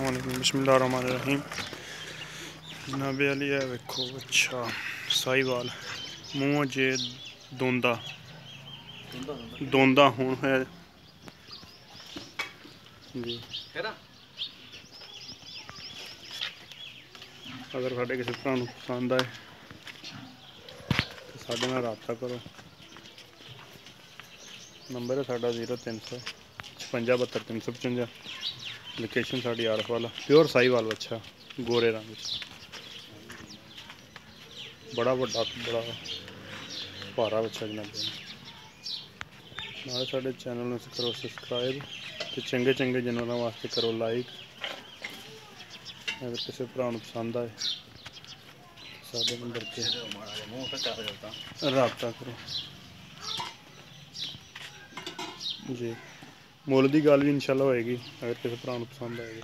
बिस्मिल्लाहिर्रहमानिर्रहीम। जनाबे अली है वेखो, अच्छा साहिवाल मूँह जे दोंदा दोंदा हुण है जी। अगर साढ़े किसी भरा नूं पसंद आए तो साढ़े नाल राबता करो। नंबर है साढ़ा 0300 56 72 355। लोकेशन साड़ी आरफ वाला, प्योर साहिवाल बच्चा गोरे रंग बड़ा बड़ा बड़ा भारा बच्चा जनाबे। नाले साढ़े चैनल में करो सबसक्राइब तो चंगे चंगे जानवरों वास्ते करो लाइक। अगर किसी भरा नूं पसंद आए साढ़े नंबर पर राबता करो जी। मुल की गल भी इंशाल्लाह होएगी अगर किसी भरा नूं पसंद आएगी।